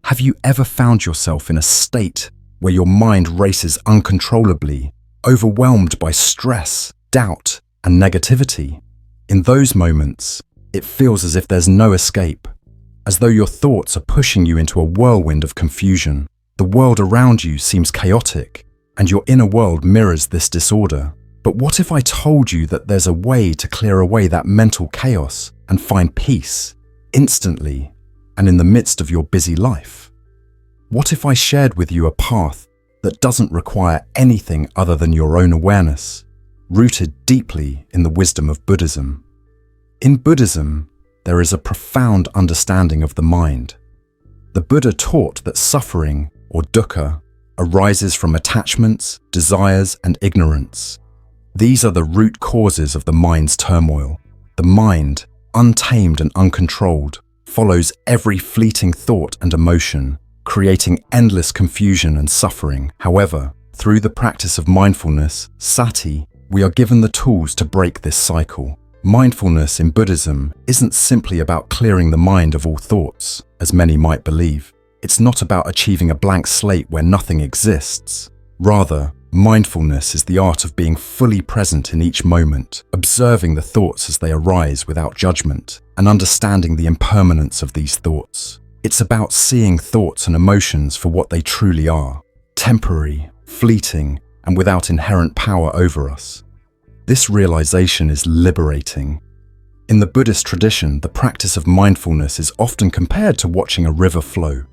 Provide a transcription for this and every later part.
Have you ever found yourself in a state where your mind races uncontrollably, overwhelmed by stress, doubt, and negativity? In those moments, it feels as if there's no escape, as though your thoughts are pushing you into a whirlwind of confusion. The world around you seems chaotic, and your inner world mirrors this disorder. But what if I told you that there's a way to clear away that mental chaos and find peace instantly and in the midst of your busy life? What if I shared with you a path that doesn't require anything other than your own awareness, rooted deeply in the wisdom of Buddhism? In Buddhism, there is a profound understanding of the mind. The Buddha taught that suffering, or dukkha, arises from attachments, desires, and ignorance. These are the root causes of the mind's turmoil. The mind, untamed and uncontrolled, follows every fleeting thought and emotion, creating endless confusion and suffering. However, through the practice of mindfulness, sati, we are given the tools to break this cycle. Mindfulness in Buddhism isn't simply about clearing the mind of all thoughts, as many might believe. It's not about achieving a blank slate where nothing exists. Rather, mindfulness is the art of being fully present in each moment, observing the thoughts as they arise without judgment, and understanding the impermanence of these thoughts. It's about seeing thoughts and emotions for what they truly are, temporary, fleeting, and without inherent power over us. This realization is liberating. In the Buddhist tradition, the practice of mindfulness is often compared to watching a river flow.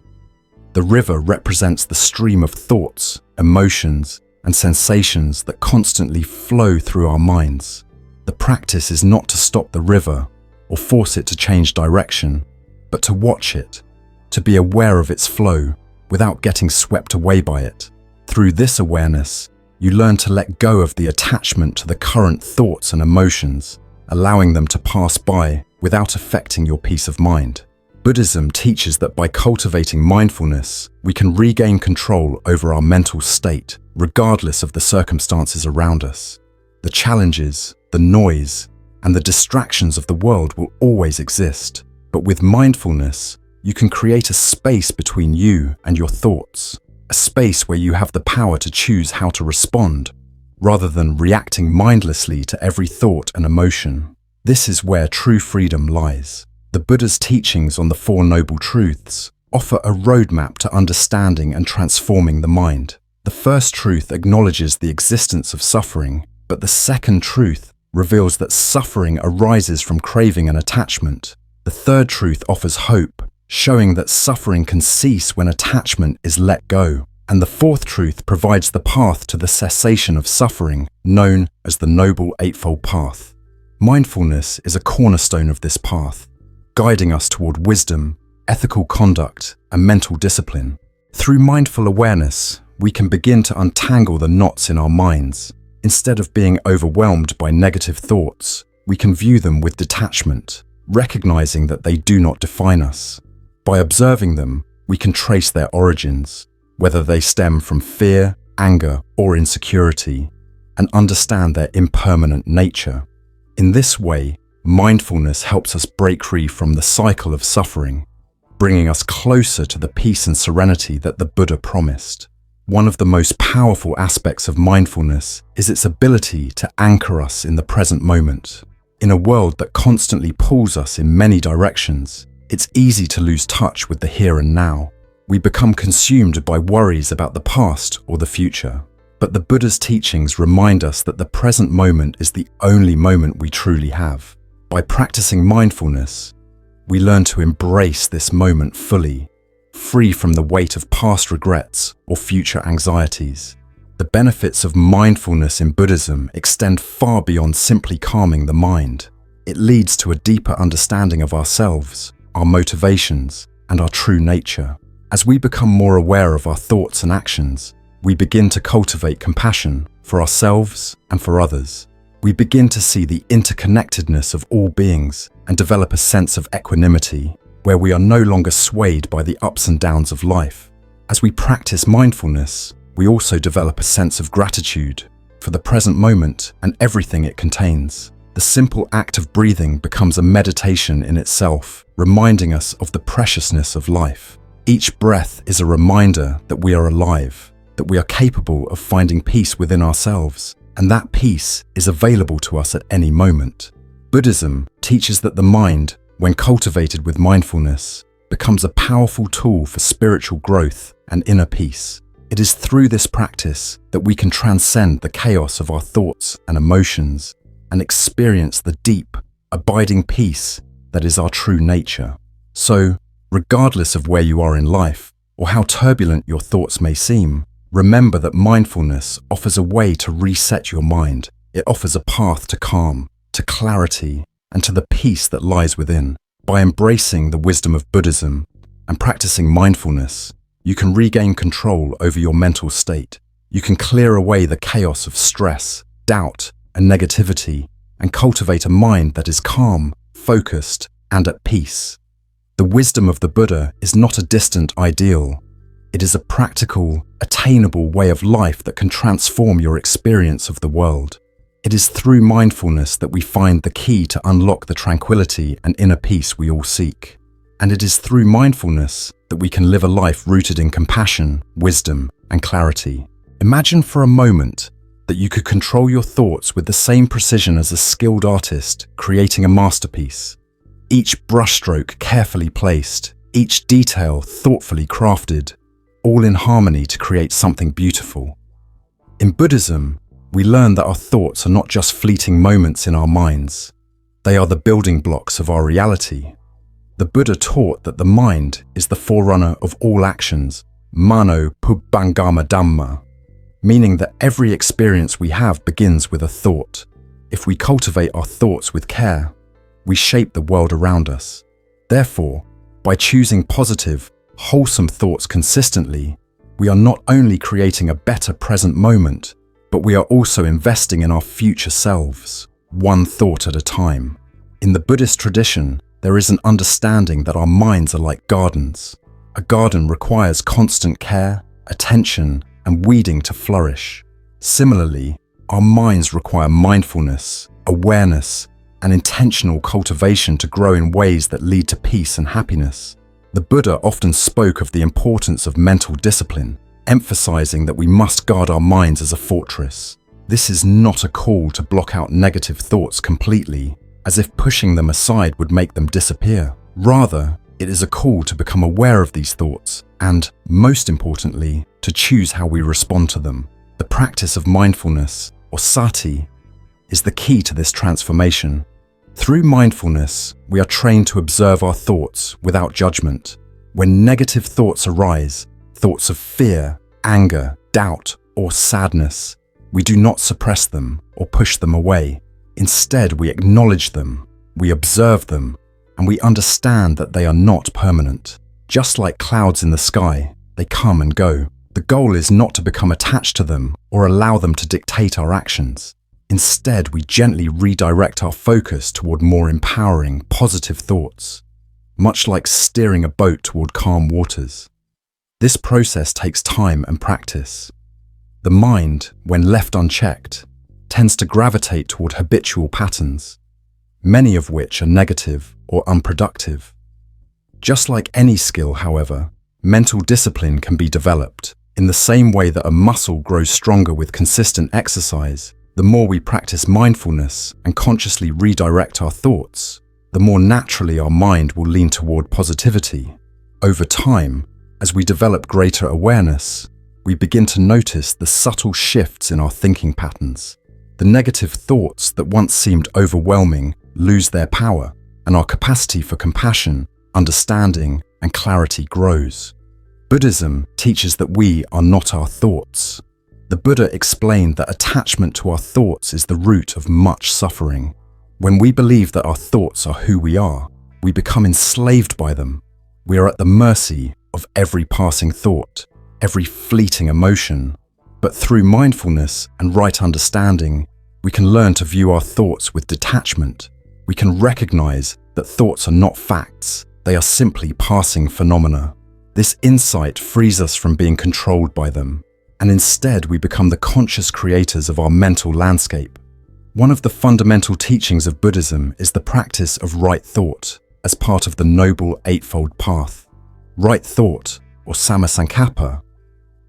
The river represents the stream of thoughts, emotions, and sensations that constantly flow through our minds. The practice is not to stop the river or force it to change direction, but to watch it, to be aware of its flow without getting swept away by it. Through this awareness, you learn to let go of the attachment to the current thoughts and emotions, allowing them to pass by without affecting your peace of mind. Buddhism teaches that by cultivating mindfulness, we can regain control over our mental state, regardless of the circumstances around us. The challenges, the noise, and the distractions of the world will always exist, but with mindfulness, you can create a space between you and your thoughts, a space where you have the power to choose how to respond, rather than reacting mindlessly to every thought and emotion. This is where true freedom lies. The Buddha's teachings on the Four Noble Truths offer a roadmap to understanding and transforming the mind. The first truth acknowledges the existence of suffering, but the second truth reveals that suffering arises from craving and attachment. The third truth offers hope, showing that suffering can cease when attachment is let go. And the fourth truth provides the path to the cessation of suffering, known as the Noble Eightfold Path. Mindfulness is a cornerstone of this path, guiding us toward wisdom, ethical conduct, and mental discipline. Through mindful awareness, we can begin to untangle the knots in our minds. Instead of being overwhelmed by negative thoughts, we can view them with detachment, recognizing that they do not define us. By observing them, we can trace their origins, whether they stem from fear, anger, or insecurity, and understand their impermanent nature. In this way, mindfulness helps us break free from the cycle of suffering, bringing us closer to the peace and serenity that the Buddha promised. One of the most powerful aspects of mindfulness is its ability to anchor us in the present moment. In a world that constantly pulls us in many directions, it's easy to lose touch with the here and now. We become consumed by worries about the past or the future. But the Buddha's teachings remind us that the present moment is the only moment we truly have. By practicing mindfulness, we learn to embrace this moment fully, free from the weight of past regrets or future anxieties. The benefits of mindfulness in Buddhism extend far beyond simply calming the mind. It leads to a deeper understanding of ourselves, our motivations, and our true nature. As we become more aware of our thoughts and actions, we begin to cultivate compassion for ourselves and for others. We begin to see the interconnectedness of all beings and develop a sense of equanimity, where we are no longer swayed by the ups and downs of life. As we practice mindfulness, we also develop a sense of gratitude for the present moment and everything it contains. The simple act of breathing becomes a meditation in itself, reminding us of the preciousness of life. Each breath is a reminder that we are alive, that we are capable of finding peace within ourselves, and that peace is available to us at any moment. Buddhism teaches that the mind, when cultivated with mindfulness, becomes a powerful tool for spiritual growth and inner peace. It is through this practice that we can transcend the chaos of our thoughts and emotions and experience the deep, abiding peace that is our true nature. So, regardless of where you are in life or how turbulent your thoughts may seem, remember that mindfulness offers a way to reset your mind. It offers a path to calm, to clarity, and to the peace that lies within. By embracing the wisdom of Buddhism and practicing mindfulness, you can regain control over your mental state. You can clear away the chaos of stress, doubt, and negativity, and cultivate a mind that is calm, focused, and at peace. The wisdom of the Buddha is not a distant ideal. It is a practical, attainable way of life that can transform your experience of the world. It is through mindfulness that we find the key to unlock the tranquility and inner peace we all seek. And it is through mindfulness that we can live a life rooted in compassion, wisdom, and clarity. Imagine for a moment that you could control your thoughts with the same precision as a skilled artist creating a masterpiece. Each brushstroke carefully placed, each detail thoughtfully crafted, all in harmony to create something beautiful. In Buddhism, we learn that our thoughts are not just fleeting moments in our minds. They are the building blocks of our reality. The Buddha taught that the mind is the forerunner of all actions, mano pubbangama dhamma, meaning that every experience we have begins with a thought. If we cultivate our thoughts with care, we shape the world around us. Therefore, by choosing positive, wholesome thoughts consistently, we are not only creating a better present moment, but we are also investing in our future selves, one thought at a time. In the Buddhist tradition, there is an understanding that our minds are like gardens. A garden requires constant care, attention, and weeding to flourish. Similarly, our minds require mindfulness, awareness, and intentional cultivation to grow in ways that lead to peace and happiness. The Buddha often spoke of the importance of mental discipline, emphasizing that we must guard our minds as a fortress. This is not a call to block out negative thoughts completely, as if pushing them aside would make them disappear. Rather, it is a call to become aware of these thoughts and, most importantly, to choose how we respond to them. The practice of mindfulness, or sati, is the key to this transformation. Through mindfulness, we are trained to observe our thoughts without judgment. When negative thoughts arise, thoughts of fear, anger, doubt, or sadness, we do not suppress them or push them away. Instead, we acknowledge them, we observe them, and we understand that they are not permanent. Just like clouds in the sky, they come and go. The goal is not to become attached to them or allow them to dictate our actions. Instead, we gently redirect our focus toward more empowering, positive thoughts, much like steering a boat toward calm waters. This process takes time and practice. The mind, when left unchecked, tends to gravitate toward habitual patterns, many of which are negative or unproductive. Just like any skill, however, mental discipline can be developed. In the same way that a muscle grows stronger with consistent exercise, the more we practice mindfulness and consciously redirect our thoughts, the more naturally our mind will lean toward positivity. Over time, as we develop greater awareness, we begin to notice the subtle shifts in our thinking patterns. The negative thoughts that once seemed overwhelming lose their power, and our capacity for compassion, understanding, and clarity grows. Buddhism teaches that we are not our thoughts. The Buddha explained that attachment to our thoughts is the root of much suffering. When we believe that our thoughts are who we are, we become enslaved by them. We are at the mercy of every passing thought, every fleeting emotion. But through mindfulness and right understanding, we can learn to view our thoughts with detachment. We can recognize that thoughts are not facts, they are simply passing phenomena. This insight frees us from being controlled by them, and instead we become the conscious creators of our mental landscape. One of the fundamental teachings of Buddhism is the practice of right thought as part of the Noble Eightfold Path. Right thought, or sammasankappa,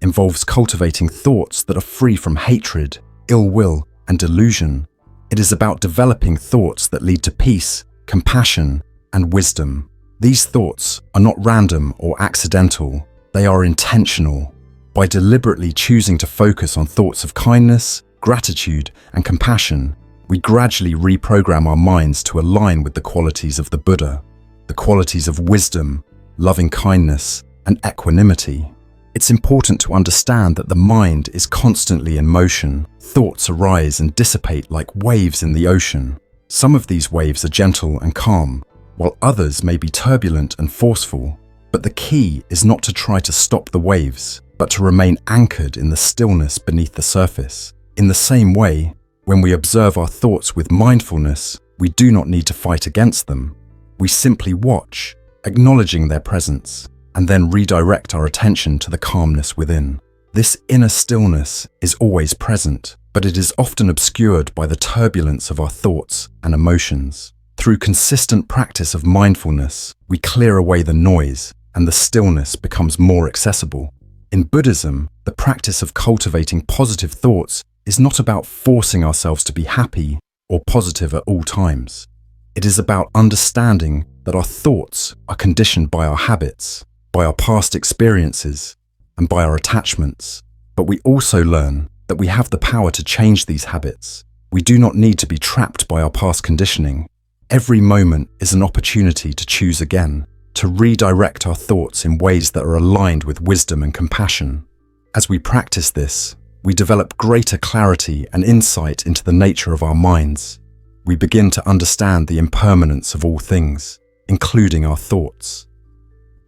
involves cultivating thoughts that are free from hatred, ill will, and delusion. It is about developing thoughts that lead to peace, compassion, and wisdom. These thoughts are not random or accidental, they are intentional. By deliberately choosing to focus on thoughts of kindness, gratitude, and compassion, we gradually reprogram our minds to align with the qualities of the Buddha, the qualities of wisdom, loving kindness, and equanimity. It's important to understand that the mind is constantly in motion. Thoughts arise and dissipate like waves in the ocean. Some of these waves are gentle and calm, while others may be turbulent and forceful. But the key is not to try to stop the waves, but to remain anchored in the stillness beneath the surface. In the same way, when we observe our thoughts with mindfulness, we do not need to fight against them. We simply watch, acknowledging their presence, and then redirect our attention to the calmness within. This inner stillness is always present, but it is often obscured by the turbulence of our thoughts and emotions. Through consistent practice of mindfulness, we clear away the noise, and the stillness becomes more accessible. In Buddhism, the practice of cultivating positive thoughts is not about forcing ourselves to be happy or positive at all times. It is about understanding that our thoughts are conditioned by our habits, by our past experiences, and by our attachments. But we also learn that we have the power to change these habits. We do not need to be trapped by our past conditioning. Every moment is an opportunity to choose again, to redirect our thoughts in ways that are aligned with wisdom and compassion. As we practice this, we develop greater clarity and insight into the nature of our minds. We begin to understand the impermanence of all things, including our thoughts.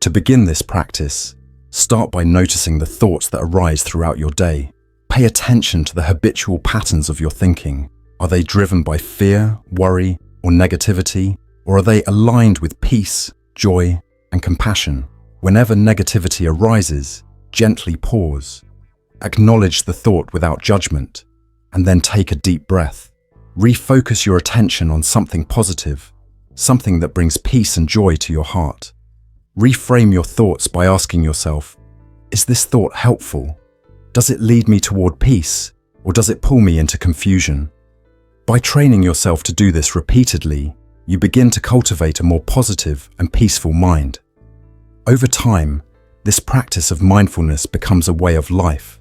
To begin this practice, start by noticing the thoughts that arise throughout your day. Pay attention to the habitual patterns of your thinking. Are they driven by fear, worry, or negativity, or are they aligned with peace, joy, and compassion? Whenever negativity arises, gently pause. Acknowledge the thought without judgment, and then take a deep breath. Refocus your attention on something positive, something that brings peace and joy to your heart. Reframe your thoughts by asking yourself, is this thought helpful? Does it lead me toward peace, or does it pull me into confusion? By training yourself to do this repeatedly, you begin to cultivate a more positive and peaceful mind. Over time, this practice of mindfulness becomes a way of life.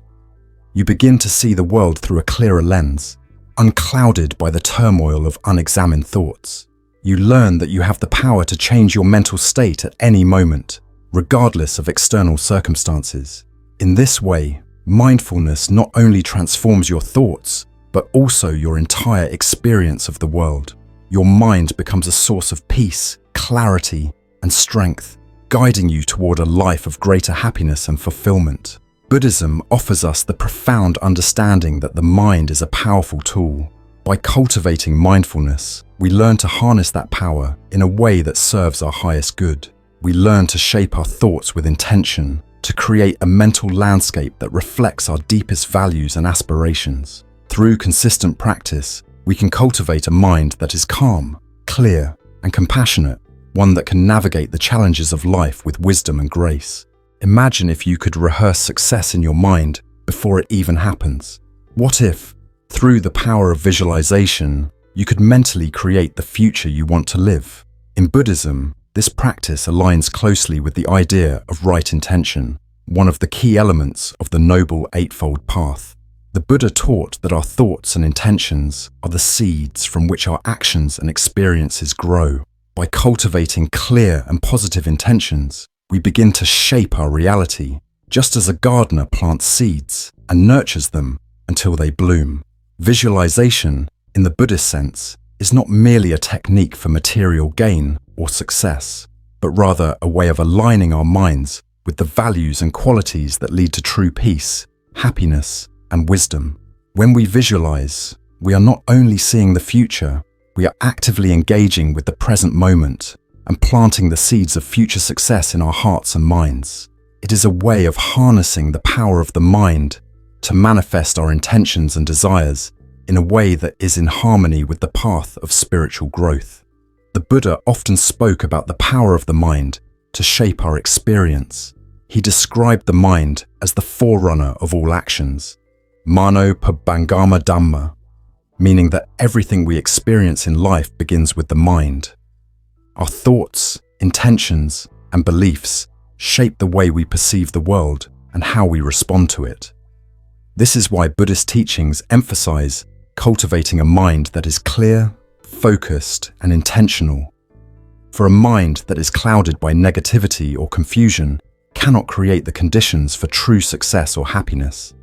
You begin to see the world through a clearer lens, unclouded by the turmoil of unexamined thoughts. You learn that you have the power to change your mental state at any moment, regardless of external circumstances. In this way, mindfulness not only transforms your thoughts, but also your entire experience of the world. Your mind becomes a source of peace, clarity, and strength, guiding you toward a life of greater happiness and fulfillment. Buddhism offers us the profound understanding that the mind is a powerful tool. By cultivating mindfulness, we learn to harness that power in a way that serves our highest good. We learn to shape our thoughts with intention, to create a mental landscape that reflects our deepest values and aspirations. Through consistent practice, we can cultivate a mind that is calm, clear, and compassionate, one that can navigate the challenges of life with wisdom and grace. Imagine if you could rehearse success in your mind before it even happens. What if, through the power of visualization, you could mentally create the future you want to live? In Buddhism, this practice aligns closely with the idea of right intention, one of the key elements of the Noble Eightfold Path. The Buddha taught that our thoughts and intentions are the seeds from which our actions and experiences grow. By cultivating clear and positive intentions, we begin to shape our reality, just as a gardener plants seeds and nurtures them until they bloom. Visualization, in the Buddhist sense, is not merely a technique for material gain or success, but rather a way of aligning our minds with the values and qualities that lead to true peace, happiness, and wisdom. When we visualize, we are not only seeing the future, we are actively engaging with the present moment and planting the seeds of future success in our hearts and minds. It is a way of harnessing the power of the mind to manifest our intentions and desires in a way that is in harmony with the path of spiritual growth. The Buddha often spoke about the power of the mind to shape our experience. He described the mind as the forerunner of all actions, mano pabangama dhamma, meaning that everything we experience in life begins with the mind. Our thoughts, intentions, and beliefs shape the way we perceive the world and how we respond to it. This is why Buddhist teachings emphasize cultivating a mind that is clear, focused, and intentional. For a mind that is clouded by negativity or confusion cannot create the conditions for true success or happiness.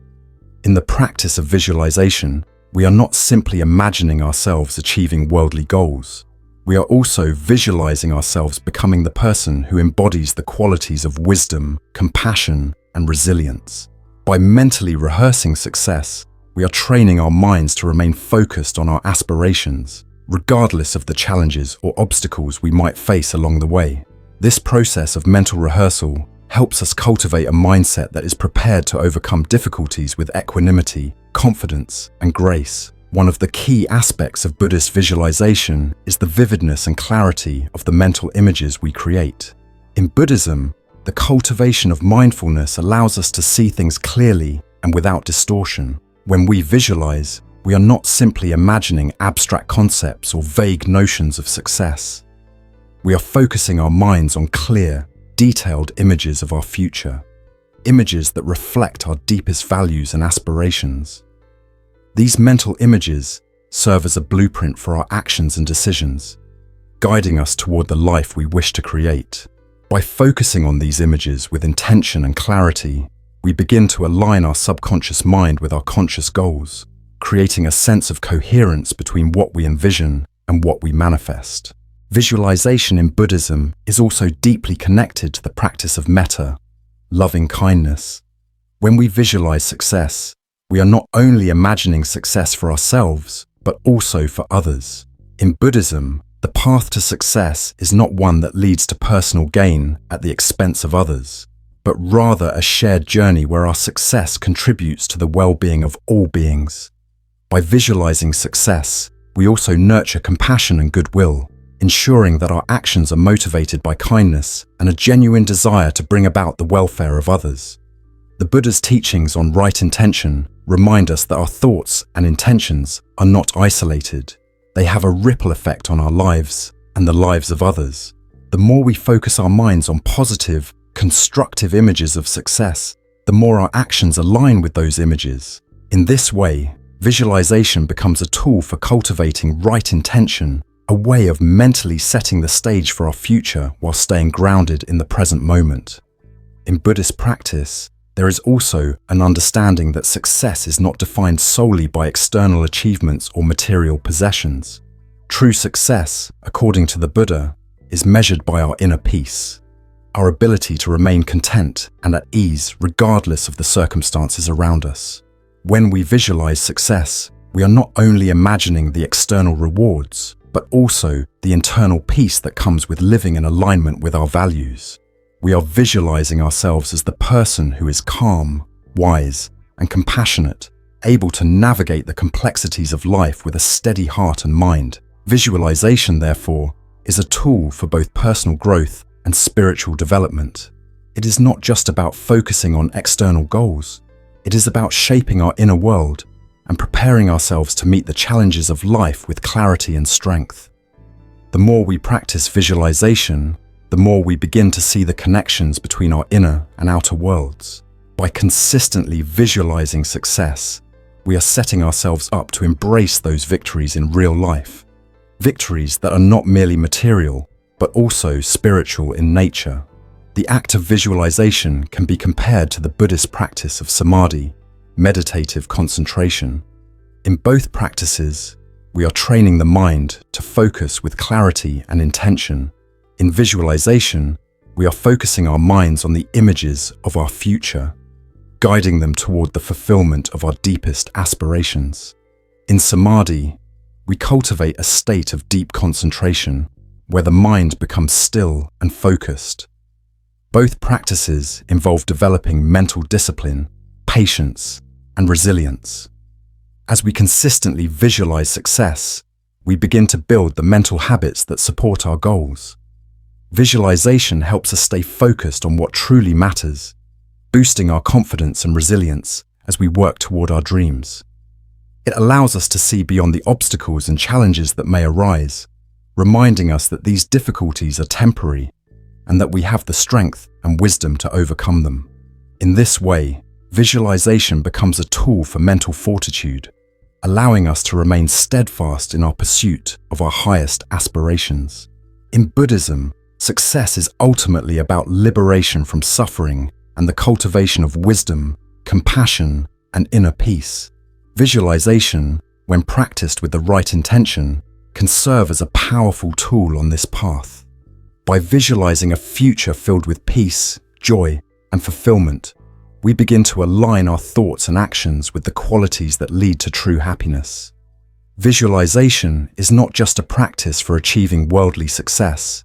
In the practice of visualization, we are not simply imagining ourselves achieving worldly goals. We are also visualizing ourselves becoming the person who embodies the qualities of wisdom, compassion, and resilience. By mentally rehearsing success, we are training our minds to remain focused on our aspirations, regardless of the challenges or obstacles we might face along the way. This process of mental rehearsal helps us cultivate a mindset that is prepared to overcome difficulties with equanimity, confidence, and grace. One of the key aspects of Buddhist visualization is the vividness and clarity of the mental images we create. In Buddhism, the cultivation of mindfulness allows us to see things clearly and without distortion. When we visualize, we are not simply imagining abstract concepts or vague notions of success. We are focusing our minds on clear, detailed images of our future, images that reflect our deepest values and aspirations. These mental images serve as a blueprint for our actions and decisions, guiding us toward the life we wish to create. By focusing on these images with intention and clarity, we begin to align our subconscious mind with our conscious goals, creating a sense of coherence between what we envision and what we manifest. Visualization in Buddhism is also deeply connected to the practice of metta, loving kindness. When we visualize success, we are not only imagining success for ourselves, but also for others. In Buddhism, the path to success is not one that leads to personal gain at the expense of others, but rather a shared journey where our success contributes to the well-being of all beings. By visualizing success, we also nurture compassion and goodwill, ensuring that our actions are motivated by kindness and a genuine desire to bring about the welfare of others. The Buddha's teachings on right intention remind us that our thoughts and intentions are not isolated. They have a ripple effect on our lives and the lives of others. The more we focus our minds on positive, constructive images of success, the more our actions align with those images. In this way, visualization becomes a tool for cultivating right intention, a way of mentally setting the stage for our future while staying grounded in the present moment. In Buddhist practice, there is also an understanding that success is not defined solely by external achievements or material possessions. True success, according to the Buddha, is measured by our inner peace, our ability to remain content and at ease regardless of the circumstances around us. When we visualize success, we are not only imagining the external rewards, but also the internal peace that comes with living in alignment with our values. We are visualizing ourselves as the person who is calm, wise, and compassionate, able to navigate the complexities of life with a steady heart and mind. Visualization, therefore, is a tool for both personal growth and spiritual development. It is not just about focusing on external goals. It is about shaping our inner world and preparing ourselves to meet the challenges of life with clarity and strength. The more we practice visualization, the more we begin to see the connections between our inner and outer worlds. By consistently visualizing success, we are setting ourselves up to embrace those victories in real life. Victories that are not merely material, but also spiritual in nature. The act of visualization can be compared to the Buddhist practice of samadhi, meditative concentration. In both practices, we are training the mind to focus with clarity and intention. In visualization, we are focusing our minds on the images of our future, guiding them toward the fulfillment of our deepest aspirations. In samadhi, we cultivate a state of deep concentration where the mind becomes still and focused. Both practices involve developing mental discipline, patience, and resilience. As we consistently visualize success, we begin to build the mental habits that support our goals. Visualization helps us stay focused on what truly matters, boosting our confidence and resilience as we work toward our dreams. It allows us to see beyond the obstacles and challenges that may arise, reminding us that these difficulties are temporary and that we have the strength and wisdom to overcome them. In this way, visualization becomes a tool for mental fortitude, allowing us to remain steadfast in our pursuit of our highest aspirations. In Buddhism, success is ultimately about liberation from suffering and the cultivation of wisdom, compassion, and inner peace. Visualization, when practiced with the right intention, can serve as a powerful tool on this path. By visualizing a future filled with peace, joy, and fulfillment, we begin to align our thoughts and actions with the qualities that lead to true happiness. Visualization is not just a practice for achieving worldly success.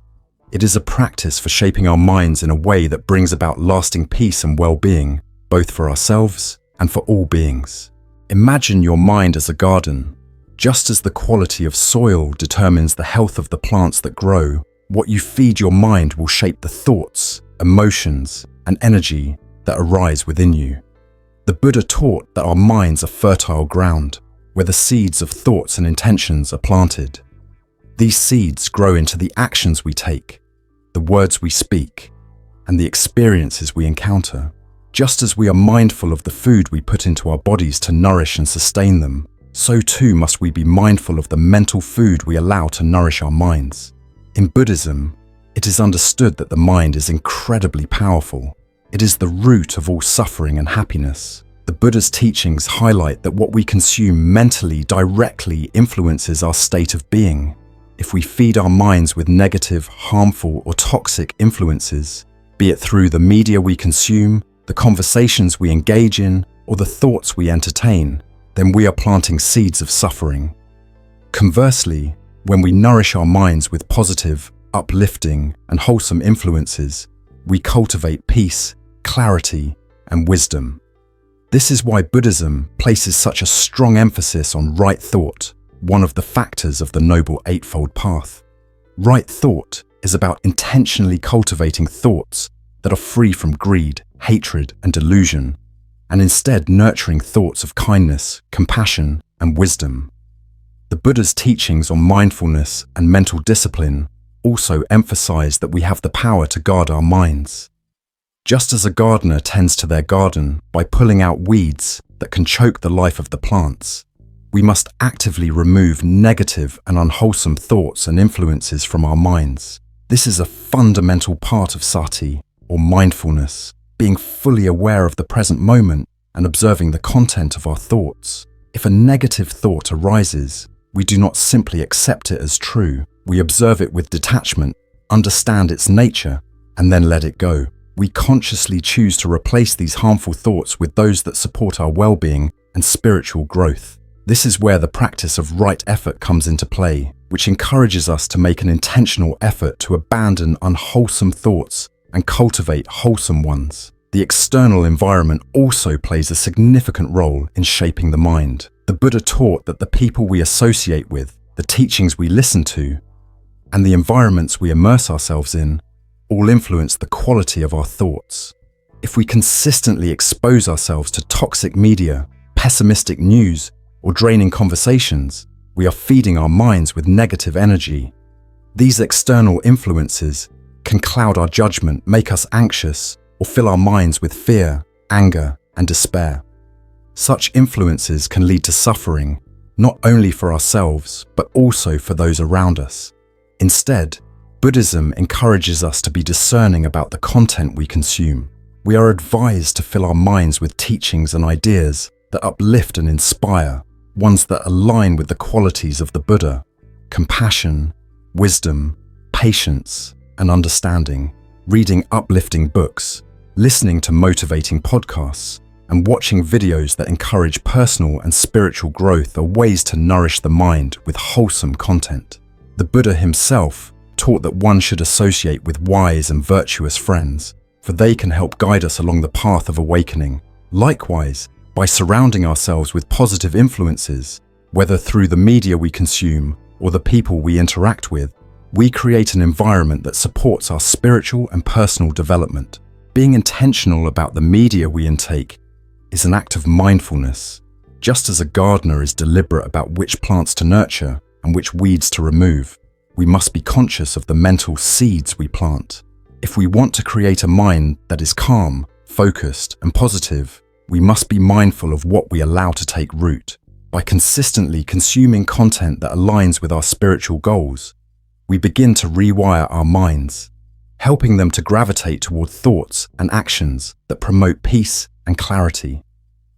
It is a practice for shaping our minds in a way that brings about lasting peace and well-being, both for ourselves and for all beings. Imagine your mind as a garden. Just as the quality of soil determines the health of the plants that grow, what you feed your mind will shape the thoughts, emotions, and energy that arise within you. The Buddha taught that our minds are fertile ground, where the seeds of thoughts and intentions are planted. These seeds grow into the actions we take, the words we speak, and the experiences we encounter. Just as we are mindful of the food we put into our bodies to nourish and sustain them, so too must we be mindful of the mental food we allow to nourish our minds. In Buddhism, it is understood that the mind is incredibly powerful. It is the root of all suffering and happiness. The Buddha's teachings highlight that what we consume mentally directly influences our state of being. If we feed our minds with negative, harmful, or toxic influences, be it through the media we consume, the conversations we engage in, or the thoughts we entertain, then we are planting seeds of suffering. Conversely, when we nourish our minds with positive, uplifting, and wholesome influences, we cultivate peace, clarity, and wisdom. This is why Buddhism places such a strong emphasis on right thought, one of the factors of the Noble Eightfold Path. Right thought is about intentionally cultivating thoughts that are free from greed, hatred, and delusion, and instead nurturing thoughts of kindness, compassion, and wisdom. The Buddha's teachings on mindfulness and mental discipline also emphasize that we have the power to guard our minds. Just as a gardener tends to their garden by pulling out weeds that can choke the life of the plants, we must actively remove negative and unwholesome thoughts and influences from our minds. This is a fundamental part of sati, or mindfulness, being fully aware of the present moment and observing the content of our thoughts. If a negative thought arises, we do not simply accept it as true. We observe it with detachment, understand its nature, and then let it go. We consciously choose to replace these harmful thoughts with those that support our well-being and spiritual growth. This is where the practice of right effort comes into play, which encourages us to make an intentional effort to abandon unwholesome thoughts and cultivate wholesome ones. The external environment also plays a significant role in shaping the mind. The Buddha taught that the people we associate with, the teachings we listen to, and the environments we immerse ourselves in all influence the quality of our thoughts. If we consistently expose ourselves to toxic media, pessimistic news, or draining conversations, we are feeding our minds with negative energy. These external influences can cloud our judgment, make us anxious, or fill our minds with fear, anger, and despair. Such influences can lead to suffering, not only for ourselves, but also for those around us. Instead, Buddhism encourages us to be discerning about the content we consume. We are advised to fill our minds with teachings and ideas that uplift and inspire, ones that align with the qualities of the Buddha: compassion, wisdom, patience, and understanding. Reading uplifting books, listening to motivating podcasts, and watching videos that encourage personal and spiritual growth are ways to nourish the mind with wholesome content. The Buddha himself taught that one should associate with wise and virtuous friends, for they can help guide us along the path of awakening. Likewise, by surrounding ourselves with positive influences, whether through the media we consume or the people we interact with, we create an environment that supports our spiritual and personal development. Being intentional about the media we intake is an act of mindfulness, just as a gardener is deliberate about which plants to nurture and which weeds to remove. We must be conscious of the mental seeds we plant. If we want to create a mind that is calm, focused, and positive, we must be mindful of what we allow to take root. By consistently consuming content that aligns with our spiritual goals, we begin to rewire our minds, helping them to gravitate toward thoughts and actions that promote peace and clarity.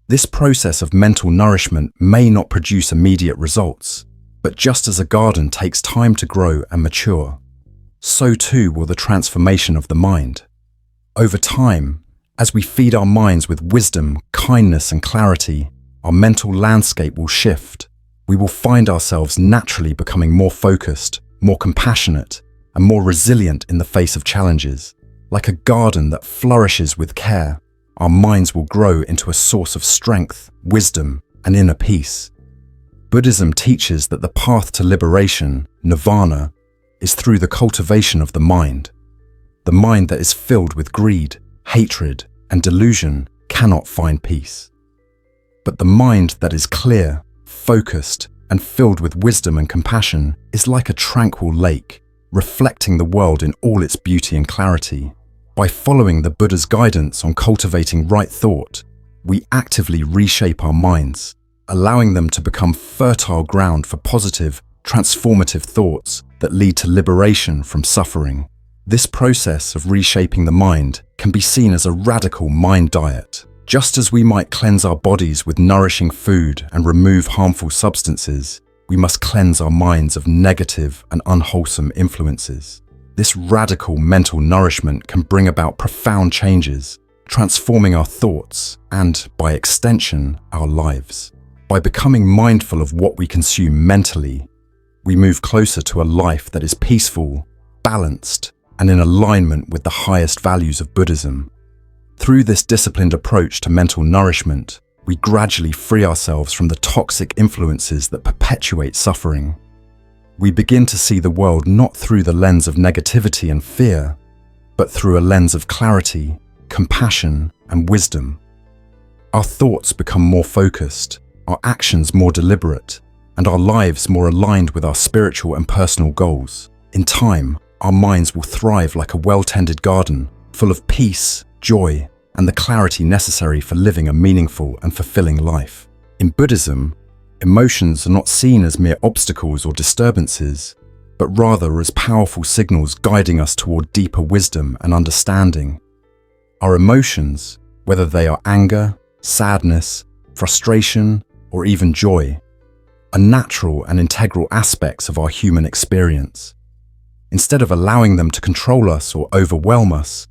This process of mental nourishment may not produce immediate results, but just as a garden takes time to grow and mature, so too will the transformation of the mind. Over time, as we feed our minds with wisdom, kindness, and clarity, our mental landscape will shift. We will find ourselves naturally becoming more focused, more compassionate, and more resilient in the face of challenges. Like a garden that flourishes with care, our minds will grow into a source of strength, wisdom, and inner peace. Buddhism teaches that the path to liberation, nirvana, is through the cultivation of the mind. The mind that is filled with greed, hatred, and delusion cannot find peace. But the mind that is clear, focused, and filled with wisdom and compassion is like a tranquil lake, reflecting the world in all its beauty and clarity. By following the Buddha's guidance on cultivating right thought, we actively reshape our minds, allowing them to become fertile ground for positive, transformative thoughts that lead to liberation from suffering. This process of reshaping the mind can be seen as a radical mind diet. Just as we might cleanse our bodies with nourishing food and remove harmful substances, we must cleanse our minds of negative and unwholesome influences. This radical mental nourishment can bring about profound changes, transforming our thoughts and, by extension, our lives. By becoming mindful of what we consume mentally, we move closer to a life that is peaceful, balanced, and in alignment with the highest values of Buddhism. Through this disciplined approach to mental nourishment, we gradually free ourselves from the toxic influences that perpetuate suffering. We begin to see the world not through the lens of negativity and fear, but through a lens of clarity, compassion, and wisdom. Our thoughts become more focused, our actions more deliberate, and our lives more aligned with our spiritual and personal goals. In time, our minds will thrive like a well-tended garden, full of peace, joy, and the clarity necessary for living a meaningful and fulfilling life. In Buddhism, emotions are not seen as mere obstacles or disturbances, but rather as powerful signals guiding us toward deeper wisdom and understanding. Our emotions, whether they are anger, sadness, frustration, or even joy, are natural and integral aspects of our human experience. Instead of allowing them to control us or overwhelm us,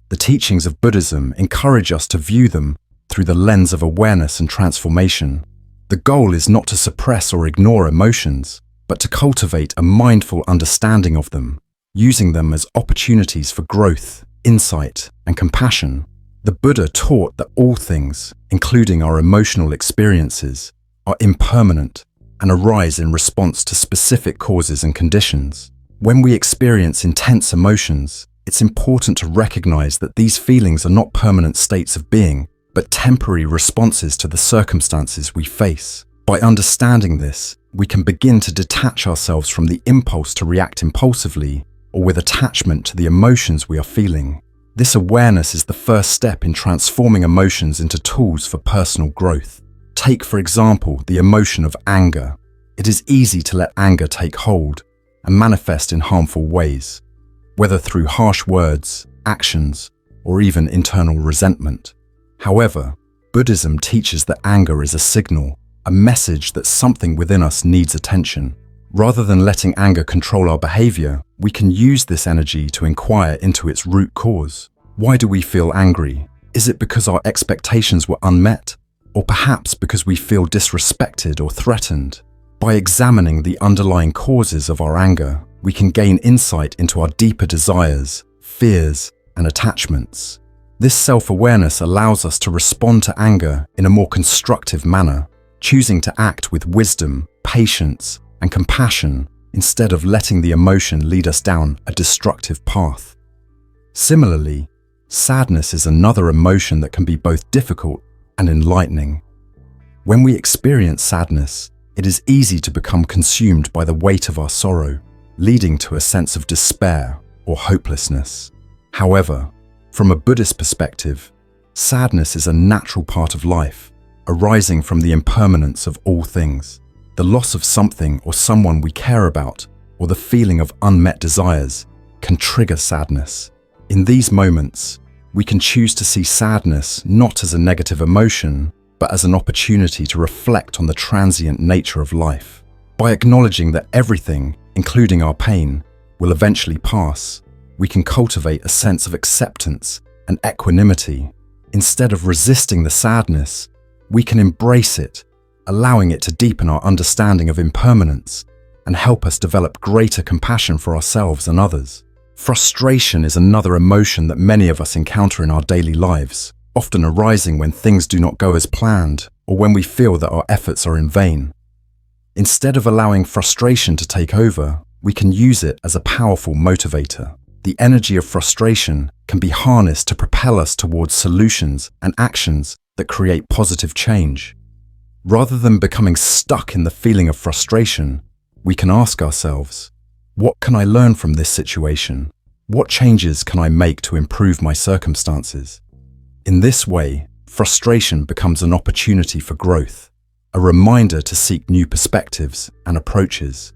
the teachings of Buddhism encourage us to view them through the lens of awareness and transformation. The goal is not to suppress or ignore emotions, but to cultivate a mindful understanding of them, using them as opportunities for growth, insight, and compassion. The Buddha taught that all things, including our emotional experiences, are impermanent and arise in response to specific causes and conditions. When we experience intense emotions, it's important to recognize that these feelings are not permanent states of being, but temporary responses to the circumstances we face. By understanding this, we can begin to detach ourselves from the impulse to react impulsively or with attachment to the emotions we are feeling. This awareness is the first step in transforming emotions into tools for personal growth. Take, for example, the emotion of anger. It is easy to let anger take hold and manifest in harmful ways, whether through harsh words, actions, or even internal resentment. However, Buddhism teaches that anger is a signal, a message that something within us needs attention. Rather than letting anger control our behavior, we can use this energy to inquire into its root cause. Why do we feel angry? Is it because our expectations were unmet? Or perhaps because we feel disrespected or threatened? By examining the underlying causes of our anger, we can gain insight into our deeper desires, fears, and attachments. This self-awareness allows us to respond to anger in a more constructive manner, choosing to act with wisdom, patience, and compassion instead of letting the emotion lead us down a destructive path. Similarly, sadness is another emotion that can be both difficult and enlightening. When we experience sadness, it is easy to become consumed by the weight of our sorrow, leading to a sense of despair or hopelessness. However, from a Buddhist perspective, sadness is a natural part of life, arising from the impermanence of all things. The loss of something or someone we care about, or the feeling of unmet desires, can trigger sadness. In these moments, we can choose to see sadness not as a negative emotion, but as an opportunity to reflect on the transient nature of life. By acknowledging that everything, including our pain, will eventually pass, we can cultivate a sense of acceptance and equanimity. Instead of resisting the sadness, we can embrace it, allowing it to deepen our understanding of impermanence and help us develop greater compassion for ourselves and others. Frustration is another emotion that many of us encounter in our daily lives, often arising when things do not go as planned or when we feel that our efforts are in vain. Instead of allowing frustration to take over, we can use it as a powerful motivator. The energy of frustration can be harnessed to propel us towards solutions and actions that create positive change. Rather than becoming stuck in the feeling of frustration, we can ask ourselves, what can I learn from this situation? What changes can I make to improve my circumstances? In this way, frustration becomes an opportunity for growth, a reminder to seek new perspectives and approaches.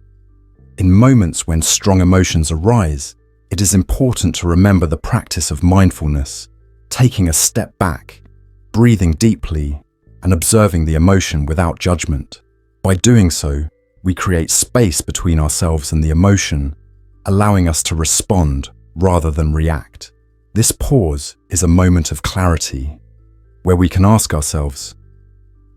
In moments when strong emotions arise, it is important to remember the practice of mindfulness, taking a step back, breathing deeply, and observing the emotion without judgment. By doing so, we create space between ourselves and the emotion, allowing us to respond rather than react. This pause is a moment of clarity, where we can ask ourselves,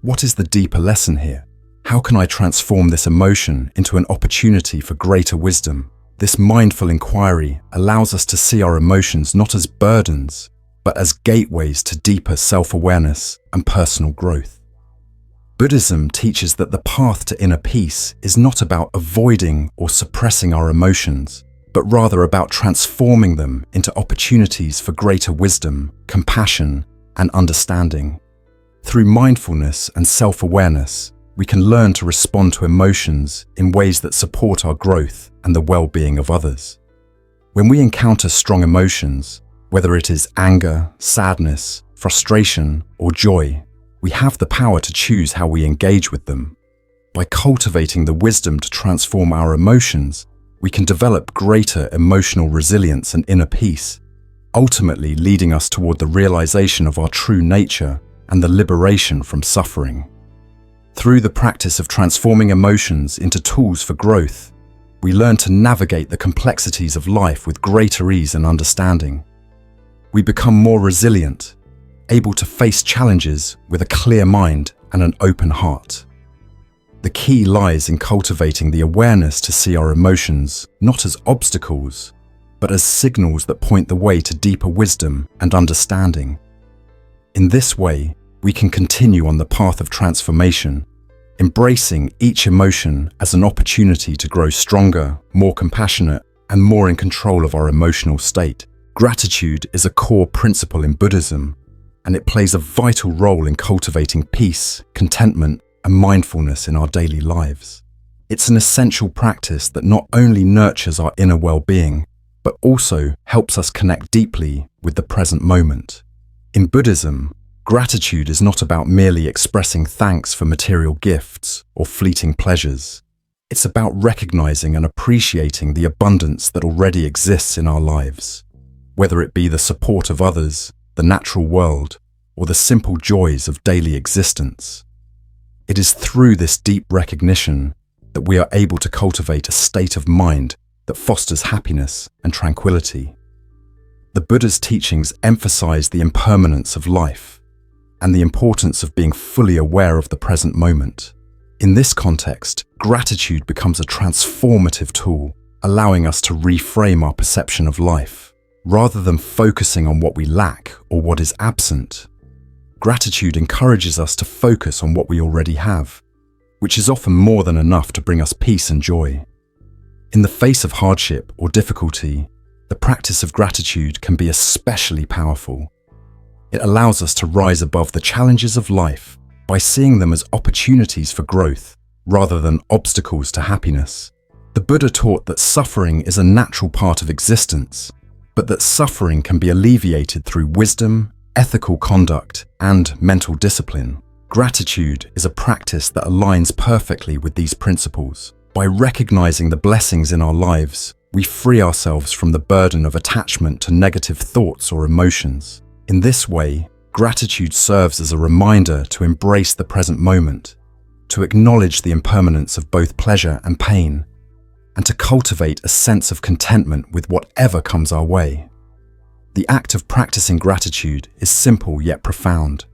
what is the deeper lesson here? How can I transform this emotion into an opportunity for greater wisdom? This mindful inquiry allows us to see our emotions not as burdens, but as gateways to deeper self-awareness and personal growth. Buddhism teaches that the path to inner peace is not about avoiding or suppressing our emotions, but rather about transforming them into opportunities for greater wisdom, compassion, and understanding. Through mindfulness and self-awareness, we can learn to respond to emotions in ways that support our growth and the well-being of others. When we encounter strong emotions, whether it is anger, sadness, frustration, or joy, we have the power to choose how we engage with them. By cultivating the wisdom to transform our emotions, we can develop greater emotional resilience and inner peace, ultimately leading us toward the realization of our true nature and the liberation from suffering. Through the practice of transforming emotions into tools for growth, we learn to navigate the complexities of life with greater ease and understanding. We become more resilient, able to face challenges with a clear mind and an open heart. The key lies in cultivating the awareness to see our emotions not as obstacles, but as signals that point the way to deeper wisdom and understanding. In this way, we can continue on the path of transformation, embracing each emotion as an opportunity to grow stronger, more compassionate, and more in control of our emotional state. Gratitude is a core principle in Buddhism, and it plays a vital role in cultivating peace, contentment, and mindfulness in our daily lives. It's an essential practice that not only nurtures our inner well-being, but also helps us connect deeply with the present moment. In Buddhism, gratitude is not about merely expressing thanks for material gifts or fleeting pleasures. It's about recognizing and appreciating the abundance that already exists in our lives, whether it be the support of others, the natural world, or the simple joys of daily existence. It is through this deep recognition that we are able to cultivate a state of mind that fosters happiness and tranquility. The Buddha's teachings emphasize the impermanence of life and the importance of being fully aware of the present moment. In this context, gratitude becomes a transformative tool, allowing us to reframe our perception of life. Rather than focusing on what we lack or what is absent, gratitude encourages us to focus on what we already have, which is often more than enough to bring us peace and joy. In the face of hardship or difficulty, the practice of gratitude can be especially powerful. It allows us to rise above the challenges of life by seeing them as opportunities for growth rather than obstacles to happiness. The Buddha taught that suffering is a natural part of existence, but that suffering can be alleviated through wisdom, ethical conduct, and mental discipline. Gratitude is a practice that aligns perfectly with these principles. By recognizing the blessings in our lives, we free ourselves from the burden of attachment to negative thoughts or emotions. In this way, gratitude serves as a reminder to embrace the present moment, to acknowledge the impermanence of both pleasure and pain, and to cultivate a sense of contentment with whatever comes our way. The act of practicing gratitude is simple yet profound.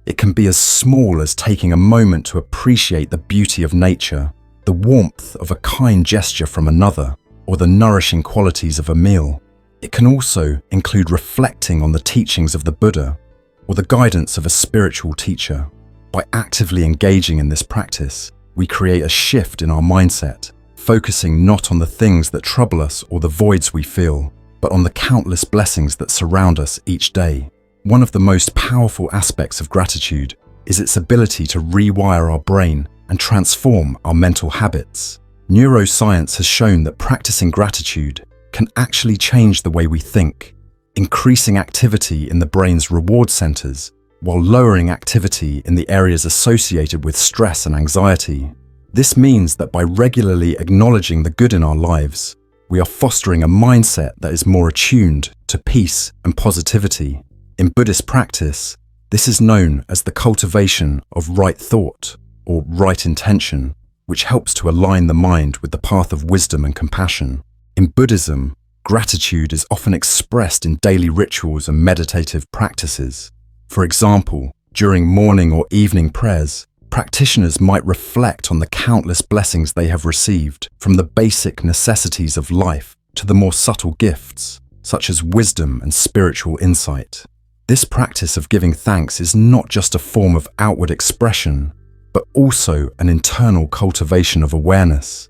It can be as small as taking a moment to appreciate the beauty of nature, the warmth of a kind gesture from another, or the nourishing qualities of a meal. It can also include reflecting on the teachings of the Buddha or the guidance of a spiritual teacher. By actively engaging in this practice, we create a shift in our mindset, focusing not on the things that trouble us or the voids we feel, but on the countless blessings that surround us each day. One of the most powerful aspects of gratitude is its ability to rewire our brain and transform our mental habits. Neuroscience has shown that practicing gratitude can actually change the way we think, increasing activity in the brain's reward centers while lowering activity in the areas associated with stress and anxiety. This means that by regularly acknowledging the good in our lives, we are fostering a mindset that is more attuned to peace and positivity. In Buddhist practice, this is known as the cultivation of right thought or right intention, which helps to align the mind with the path of wisdom and compassion. In Buddhism, gratitude is often expressed in daily rituals and meditative practices. For example, during morning or evening prayers, practitioners might reflect on the countless blessings they have received, from the basic necessities of life to the more subtle gifts, such as wisdom and spiritual insight. This practice of giving thanks is not just a form of outward expression, but also an internal cultivation of awareness.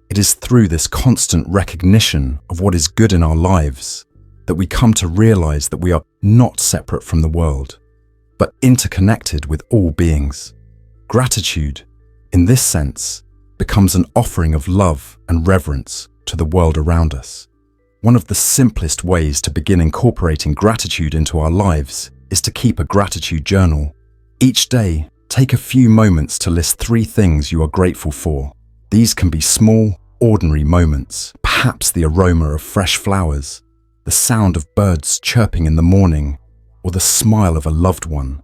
It is through this constant recognition of what is good in our lives that we come to realize that we are not separate from the world, but interconnected with all beings. Gratitude, in this sense, becomes an offering of love and reverence to the world around us. One of the simplest ways to begin incorporating gratitude into our lives is to keep a gratitude journal. Each day, take a few moments to list 3 things you are grateful for. These can be small, ordinary moments, perhaps the aroma of fresh flowers, the sound of birds chirping in the morning, or the smile of a loved one.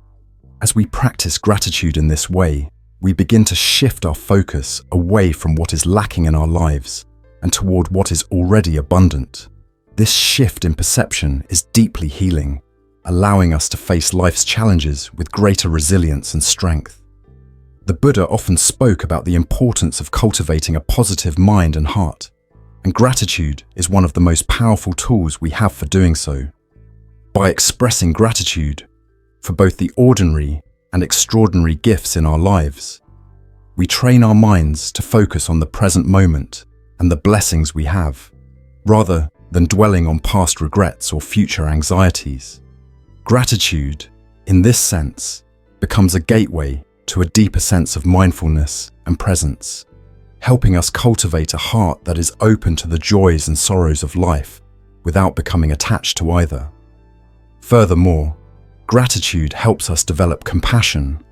As we practice gratitude in this way, we begin to shift our focus away from what is lacking in our lives and toward what is already abundant. This shift in perception is deeply healing, allowing us to face life's challenges with greater resilience and strength. The Buddha often spoke about the importance of cultivating a positive mind and heart, and gratitude is one of the most powerful tools we have for doing so. By expressing gratitude for both the ordinary and extraordinary gifts in our lives, we train our minds to focus on the present moment and the blessings we have, rather than dwelling on past regrets or future anxieties. Gratitude, in this sense, becomes a gateway to a deeper sense of mindfulness and presence, helping us cultivate a heart that is open to the joys and sorrows of life without becoming attached to either. Furthermore, gratitude helps us develop compassion.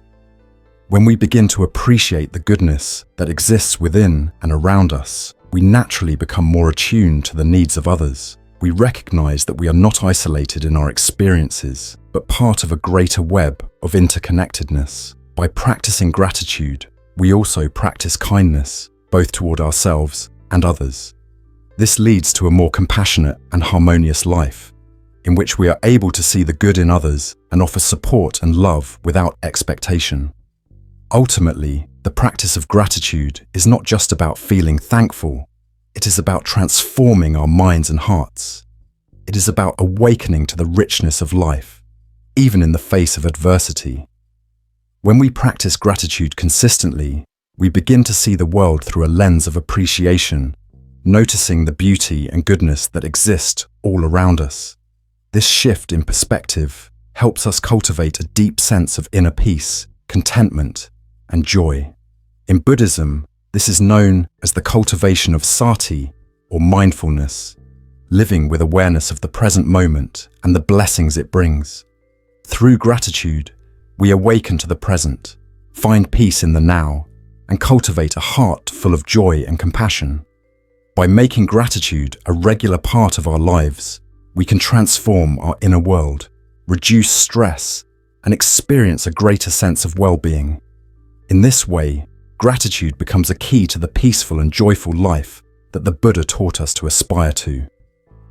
When we begin to appreciate the goodness that exists within and around us, we naturally become more attuned to the needs of others. We recognize that we are not isolated in our experiences, but part of a greater web of interconnectedness. By practicing gratitude, we also practice kindness, both toward ourselves and others. This leads to a more compassionate and harmonious life, in which we are able to see the good in others and offer support and love without expectation. Ultimately, the practice of gratitude is not just about feeling thankful. It is about transforming our minds and hearts. It is about awakening to the richness of life, even in the face of adversity. When we practice gratitude consistently, we begin to see the world through a lens of appreciation noticing the beauty and goodness that exist all around us. This shift in perspective helps us cultivate a deep sense of inner peace, contentment, and joy. In Buddhism, this is known as the cultivation of sati, or mindfulness, living with awareness of the present moment and the blessings it brings. Through gratitude, we awaken to the present, find peace in the now, and cultivate a heart full of joy and compassion. By making gratitude a regular part of our lives, we can transform our inner world, reduce stress, and experience a greater sense of well-being. In this way, gratitude becomes a key to the peaceful and joyful life that the Buddha taught us to aspire to.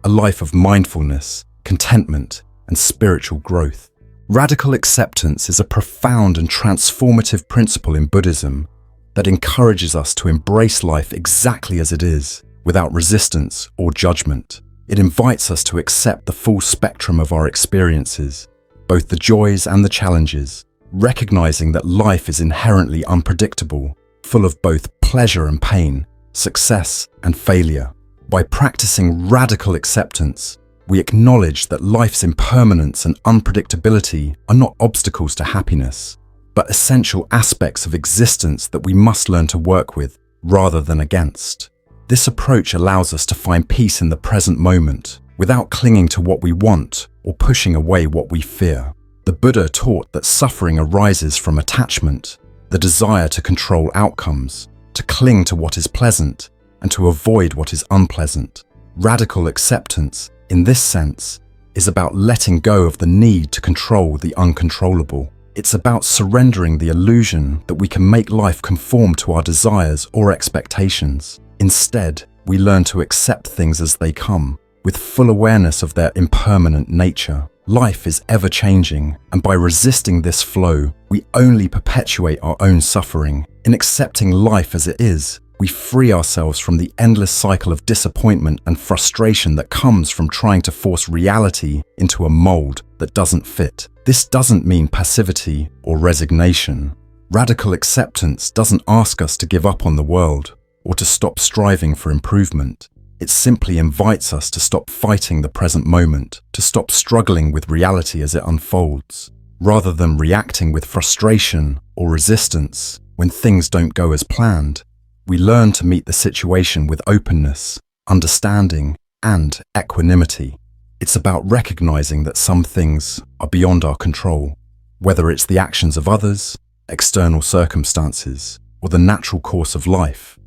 A life of mindfulness, contentment, and spiritual growth. Radical acceptance is a profound and transformative principle in Buddhism that encourages us to embrace life exactly as it is, without resistance or judgment. It invites us to accept the full spectrum of our experiences, both the joys and the challenges, recognizing that life is inherently unpredictable, full of both pleasure and pain, success and failure. By practicing radical acceptance, we acknowledge that life's impermanence and unpredictability are not obstacles to happiness, but essential aspects of existence that we must learn to work with rather than against. This approach allows us to find peace in the present moment, without clinging to what we want or pushing away what we fear. The Buddha taught that suffering arises from attachment, the desire to control outcomes, to cling to what is pleasant, and to avoid what is unpleasant. Radical acceptance, in this sense, is about letting go of the need to control the uncontrollable. It's about surrendering the illusion that we can make life conform to our desires or expectations. Instead, we learn to accept things as they come, with full awareness of their impermanent nature. Life is ever-changing, and by resisting this flow, we only perpetuate our own suffering. In accepting life as it is, we free ourselves from the endless cycle of disappointment and frustration that comes from trying to force reality into a mold that doesn't fit. This doesn't mean passivity or resignation. Radical acceptance doesn't ask us to give up on the world or to stop striving for improvement. It simply invites us to stop fighting the present moment, to stop struggling with reality as it unfolds. Rather than reacting with frustration or resistance when things don't go as planned, we learn to meet the situation with openness, understanding, and equanimity. It's about recognizing that some things are beyond our control, whether it's the actions of others, external circumstances, or the natural course of life,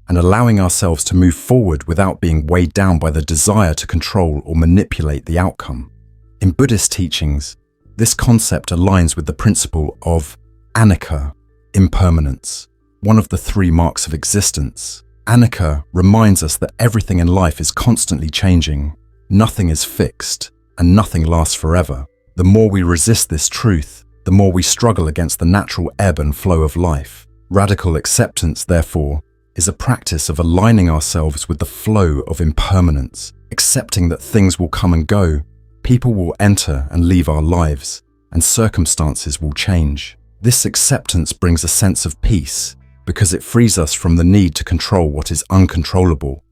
and allowing ourselves to move forward without being weighed down by the desire to control or manipulate the outcome. In Buddhist teachings, this concept aligns with the principle of anicca, impermanence, one of the three marks of existence. Anicca reminds us that everything in life is constantly changing, nothing is fixed, and nothing lasts forever. The more we resist this truth, the more we struggle against the natural ebb and flow of life. Radical acceptance, therefore, is a practice of aligning ourselves with the flow of impermanence, accepting that things will come and go, people will enter and leave our lives, and circumstances will change. This acceptance brings a sense of peace because it frees us from the need to control what is uncontrollable.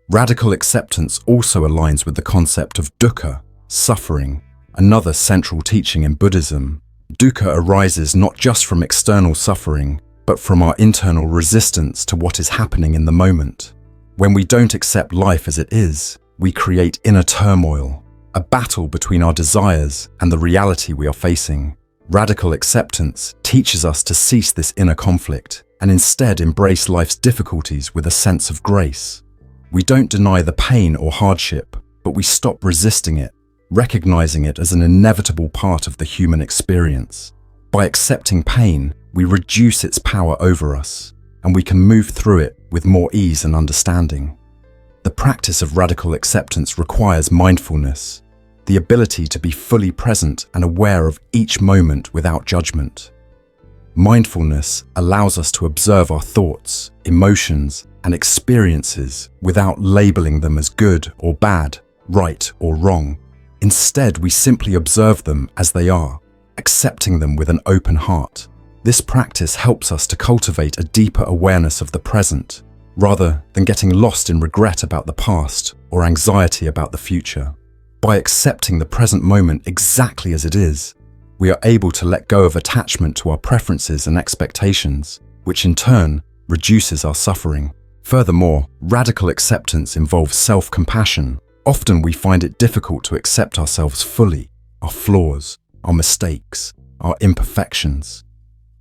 Radical acceptance also aligns with the concept of dukkha, suffering, another central teaching in Buddhism. Dukkha arises not just from external suffering, but from our internal resistance to what is happening in the moment. When we don't accept life as it is, we create inner turmoil, a battle between our desires and the reality we are facing. Radical acceptance teaches us to cease this inner conflict and instead embrace life's difficulties with a sense of grace. We don't deny the pain or hardship, but we stop resisting it, recognizing it as an inevitable part of the human experience. By accepting pain, we reduce its power over us, and we can move through it with more ease and understanding. The practice of radical acceptance requires mindfulness, the ability to be fully present and aware of each moment without judgment. Mindfulness allows us to observe our thoughts, emotions, and experiences without labeling them as good or bad, right or wrong. Instead, we simply observe them as they are, accepting them with an open heart. This practice helps us to cultivate a deeper awareness of the present, rather than getting lost in regret about the past or anxiety about the future. By accepting the present moment exactly as it is, we are able to let go of attachment to our preferences and expectations, which in turn reduces our suffering. Furthermore, radical acceptance involves self-compassion. Often we find it difficult to accept ourselves fully, our flaws, our mistakes, our imperfections.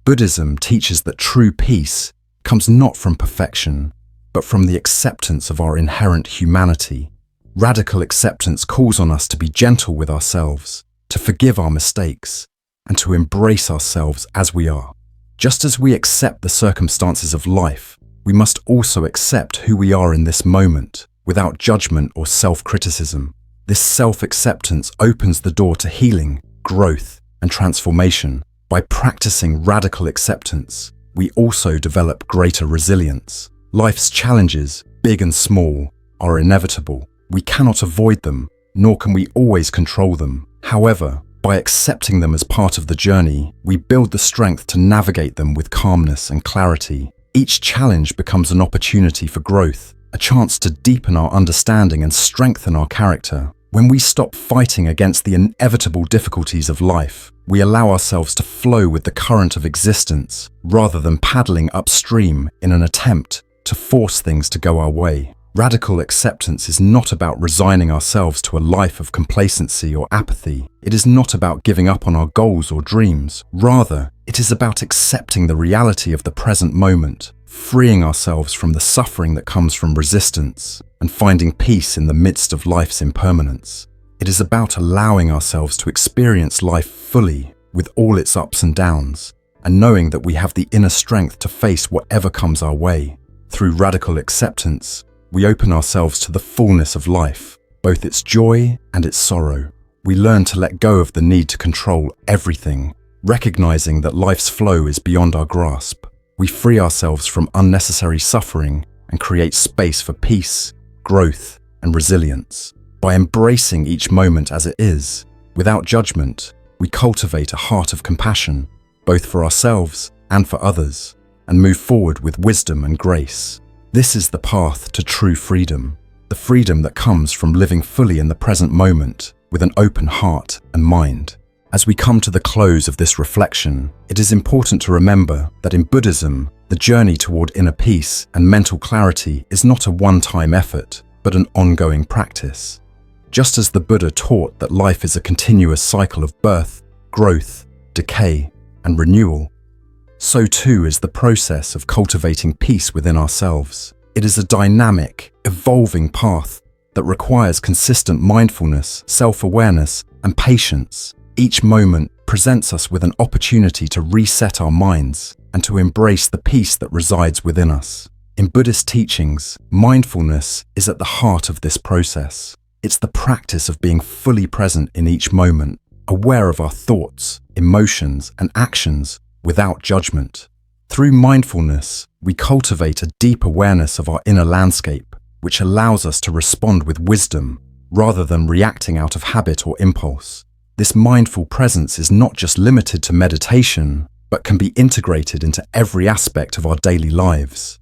Buddhism teaches that true peace comes not from perfection, but from the acceptance of our inherent humanity. Radical acceptance calls on us to be gentle with ourselves, to forgive our mistakes, and to embrace ourselves as we are. Just as we accept the circumstances of life, we must also accept who we are in this moment, without judgment or self-criticism. This self-acceptance opens the door to healing, growth, and transformation. By practicing radical acceptance, we also develop greater resilience. Life's challenges, big and small, are inevitable. We cannot avoid them, nor can we always control them. However, by accepting them as part of the journey, we build the strength to navigate them with calmness and clarity. Each challenge becomes an opportunity for growth, a chance to deepen our understanding and strengthen our character. When we stop fighting against the inevitable difficulties of life, we allow ourselves to flow with the current of existence, rather than paddling upstream in an attempt to force things to go our way. Radical acceptance is not about resigning ourselves to a life of complacency or apathy. It is not about giving up on our goals or dreams. Rather, it is about accepting the reality of the present moment, freeing ourselves from the suffering that comes from resistance, and finding peace in the midst of life's impermanence. It is about allowing ourselves to experience life fully, with all its ups and downs, and knowing that we have the inner strength to face whatever comes our way. Through radical acceptance, we open ourselves to the fullness of life, both its joy and its sorrow. We learn to let go of the need to control everything, recognizing that life's flow is beyond our grasp. We free ourselves from unnecessary suffering and create space for peace, growth, and resilience. By embracing each moment as it is, without judgment, we cultivate a heart of compassion, both for ourselves and for others, and move forward with wisdom and grace. This is the path to true freedom, the freedom that comes from living fully in the present moment with an open heart and mind. As we come to the close of this reflection, it is important to remember that in Buddhism, the journey toward inner peace and mental clarity is not a one-time effort, but an ongoing practice. Just as the Buddha taught that life is a continuous cycle of birth, growth, decay, and renewal, so too is the process of cultivating peace within ourselves. It is a dynamic, evolving path that requires consistent mindfulness, self-awareness, and patience. Each moment presents us with an opportunity to reset our minds and to embrace the peace that resides within us. In Buddhist teachings, mindfulness is at the heart of this process. It's the practice of being fully present in each moment, aware of our thoughts, emotions, and actions without judgment. Through mindfulness, we cultivate a deep awareness of our inner landscape, which allows us to respond with wisdom rather than reacting out of habit or impulse. This mindful presence is not just limited to meditation, but can be integrated into every aspect of our daily lives.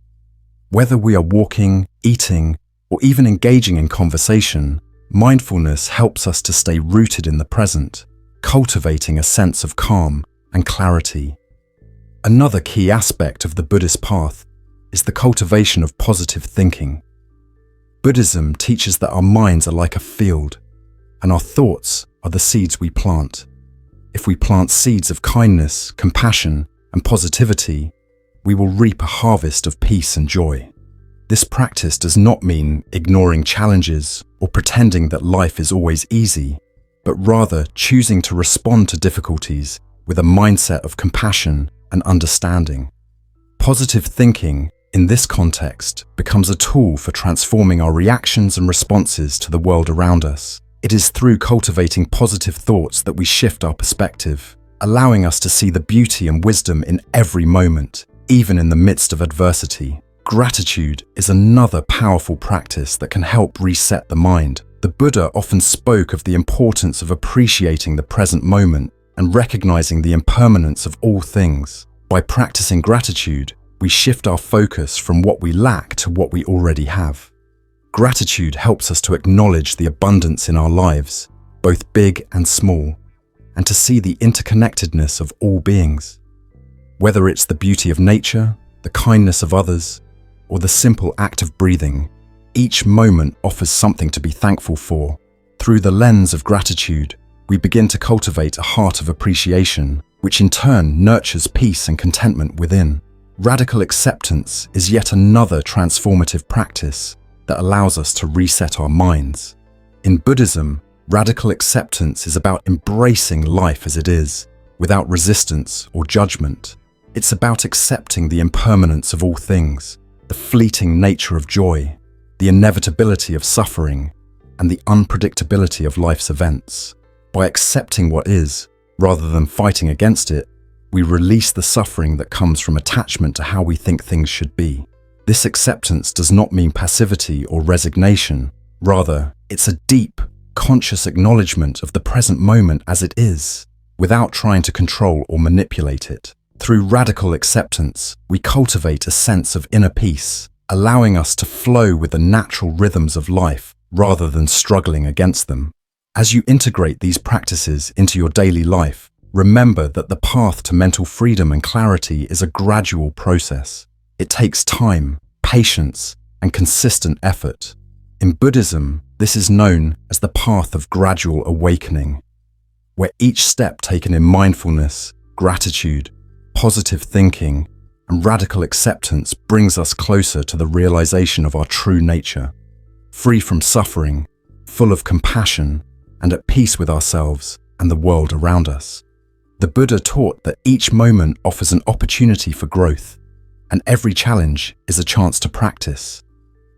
Whether we are walking, eating, or even engaging in conversation, mindfulness helps us to stay rooted in the present, cultivating a sense of calm and clarity. Another key aspect of the Buddhist path is the cultivation of positive thinking. Buddhism teaches that our minds are like a field, and our thoughts are the seeds we plant. If we plant seeds of kindness, compassion, and positivity, we will reap a harvest of peace and joy. This practice does not mean ignoring challenges or pretending that life is always easy, but rather choosing to respond to difficulties with a mindset of compassion and understanding. Positive thinking, in this context, becomes a tool for transforming our reactions and responses to the world around us. It is through cultivating positive thoughts that we shift our perspective, allowing us to see the beauty and wisdom in every moment, even in the midst of adversity. Gratitude is another powerful practice that can help reset the mind. The Buddha often spoke of the importance of appreciating the present moment and recognizing the impermanence of all things. By practicing gratitude, We shift our focus from what we lack to what we already have. Gratitude helps us to acknowledge the abundance in our lives, both big and small, and to see the interconnectedness of all beings. Whether it's the beauty of nature, the kindness of others, or the simple act of breathing, each moment offers something to be thankful for. Through the lens of gratitude, we begin to cultivate a heart of appreciation, which in turn nurtures peace and contentment within. Radical acceptance is yet another transformative practice that allows us to reset our minds. In Buddhism, radical acceptance is about embracing life as it is, without resistance or judgment. It's about accepting the impermanence of all things, the fleeting nature of joy, the inevitability of suffering, and the unpredictability of life's events. By accepting what is, rather than fighting against it, we release the suffering that comes from attachment to how we think things should be. This acceptance does not mean passivity or resignation. Rather, it's a deep, conscious acknowledgement of the present moment as it is, without trying to control or manipulate it. Through radical acceptance, we cultivate a sense of inner peace, allowing us to flow with the natural rhythms of life rather than struggling against them. As you integrate these practices into your daily life, remember that the path to mental freedom and clarity is a gradual process. It takes time, patience, and consistent effort. In Buddhism, this is known as the path of gradual awakening, where each step taken in mindfulness, gratitude, positive thinking, and radical acceptance brings us closer to the realization of our true nature, free from suffering, full of compassion, and at peace with ourselves and the world around us. The Buddha taught that each moment offers an opportunity for growth, and every challenge is a chance to practice.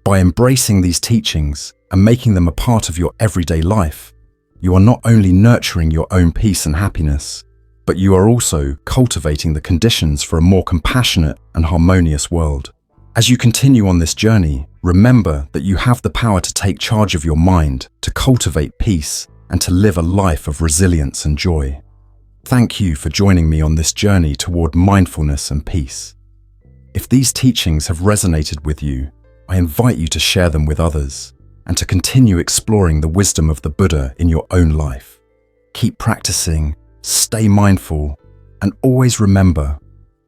By embracing these teachings and making them a part of your everyday life, you are not only nurturing your own peace and happiness, but you are also cultivating the conditions for a more compassionate and harmonious world. As you continue on this journey, remember that you have the power to take charge of your mind, to cultivate peace, and to live a life of resilience and joy. Thank you for joining me on this journey toward mindfulness and peace. If these teachings have resonated with you, I invite you to share them with others and to continue exploring the wisdom of the Buddha in your own life. Keep practicing, stay mindful, and always remember,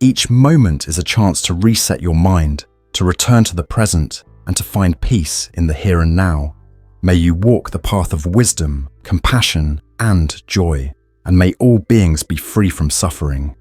each moment is a chance to reset your mind, to return to the present, and to find peace in the here and now. May you walk the path of wisdom, compassion, and joy, and may all beings be free from suffering.